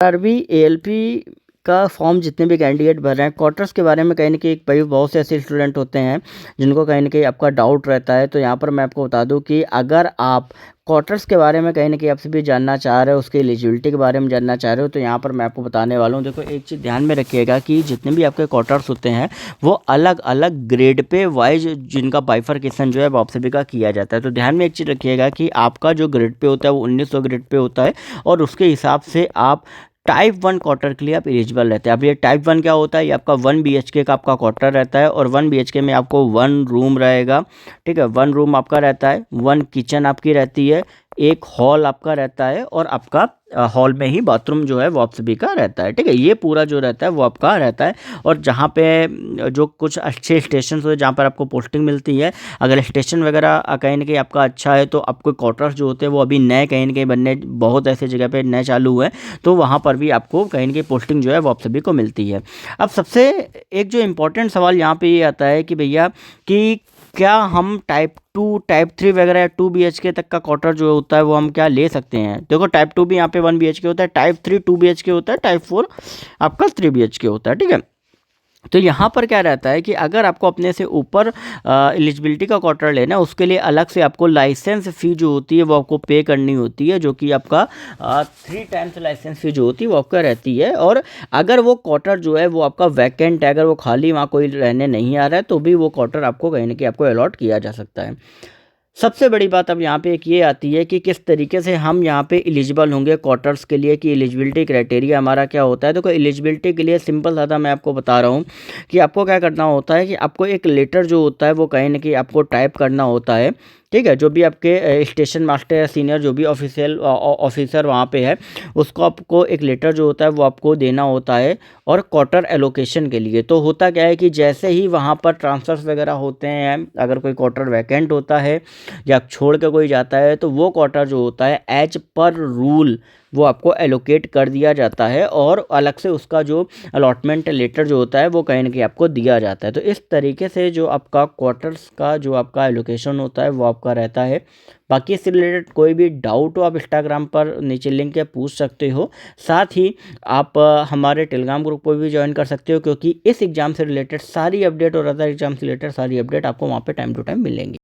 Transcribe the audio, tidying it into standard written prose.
RRB, ALP का form जितने भी कैंडिडेट भर रहे हैं, क्वार्टर्स के बारे में कहीं न कहीं भाई बहुत से ऐसे स्टूडेंट होते हैं जिनको कहीं न कहीं आपका डाउट रहता है। तो यहाँ पर मैं आपको बता दूँ कि अगर आप क्वार्टर्स के बारे में कहीं न कहीं आपसे भी जानना चाह रहे हो, उसकी एलिजिबिलिटी के बारे में जानना चाह रहे हो, तो यहाँ पर मैं आपको बताने वाला हूँ। देखो, एक चीज़ ध्यान में रखिएगा कि जितने भी आपके क्वार्टर्स होते हैं वो अलग-अलग ग्रेड पे वाइज़ जिनका बाइफरकेशन जो है वो आप सभी का किया जाता है। तो ध्यान में एक चीज़ रखिएगा कि आपका जो ग्रेड पे होता है वो 1900 ग्रेड पे होता है और उसके हिसाब से आप टाइप 1 क्वार्टर के लिए आप एलिजिबल रहते हैं। अब ये टाइप 1 क्या होता है? ये आपका 1 बीएचके का आपका क्वार्टर रहता है और 1 बीएचके में आपको 1 रूम रहेगा, ठीक है? 1 रूम आपका रहता है, 1 किचन आपकी रहती है, 1 हॉल आपका रहता है और आपका हॉल में ही बाथरूम जो है वो आप सभी का रहता है, ठीक है? ये पूरा जो रहता है वो आपका रहता है। और जहाँ पे जो कुछ अच्छे स्टेशन होते हैं जहाँ पर आपको पोस्टिंग मिलती है, अगर स्टेशन वगैरह कहीं न कहीं आपका अच्छा है तो आपको क्वार्टर्स जो होते हैं वो अभी नए कहीं न कहीं बनने बहुत ऐसी जगह पे नए चालू हुए हैं, तो वहाँ पर भी आपको कहीं न कहीं पोस्टिंग जो है वो आप सभी को मिलती है। अब सबसे एक जो इम्पोर्टेंट सवाल यहाँ पे ये आता है कि भैया कि क्या हम टाइप 2, टाइप 3 वगैरह या 2 बीएचके तक का क्वार्टर जो होता है वो हम क्या ले सकते हैं? देखो, टाइप 2 भी यहाँ पे 1 बीएचके होता है, टाइप 3 2 बीएचके होता है, टाइप 4 आपका 3 बीएचके होता है, ठीक है? तो यहाँ पर क्या रहता है कि अगर आपको अपने से ऊपर एलिजिबिलिटी का क्वार्टर लेना है, उसके लिए अलग से आपको लाइसेंस फ़ी जो होती है वो आपको पे करनी होती है, जो कि आपका 3 टाइम्स लाइसेंस फ़ी जो होती है वो आपका रहती है। और अगर वो क्वार्टर जो है वो आपका वैकेंट है, अगर वो खाली वहाँ कोई रहने नहीं आ रहा है, तो भी वो क्वार्टर आपको कहीं न कहीं आपको अलॉट किया जा सकता है। सबसे बड़ी बात अब यहाँ पे एक ये आती है कि किस तरीके से हम यहाँ पे एलिजिबल होंगे क्वार्टर्स के लिए, कि एलिजिबिलिटी क्राइटेरिया हमारा क्या होता है। देखो, एलिजिबिलिटी के लिए सिंपल सा मैं आपको बता रहा हूँ कि आपको क्या करना होता है कि आपको एक लेटर जो होता है वो कहीं न कहीं आपको टाइप करना होता है, ठीक है? जो भी आपके स्टेशन मास्टर या सीनियर जो भी ऑफिसर वहाँ पे है, उसको आपको एक लेटर जो होता है वो आपको देना होता है। और क्वार्टर एलोकेशन के लिए तो होता क्या है कि जैसे ही वहाँ पर ट्रांसफ़र्स वगैरह होते हैं, अगर कोई क्वार्टर वैकेंट होता है या छोड़ के कोई जाता है, तो वो क्वार्टर जो होता है एज पर रूल वो आपको एलोकेट कर दिया जाता है और अलग से उसका जो अलॉटमेंट लेटर जो होता है वो कहीं न कहीं आपको दिया जाता है। तो इस तरीके से जो आपका क्वार्टर्स का जो आपका एलोकेशन होता है वो आपका रहता है। बाकी इससे रिलेटेड कोई भी डाउट हो आप इंस्टाग्राम पर नीचे लिंक है पूछ सकते हो। साथ ही आप हमारे टेलीग्राम ग्रुप को भी ज्वाइन कर सकते हो, क्योंकि इस एग्ज़ाम से रिलेटेड सारी अपडेट और अदर एग्ज़ाम से रिलेटेड सारी अपडेट आपको वहाँ पे टाइम टू टाइम मिलेंगी।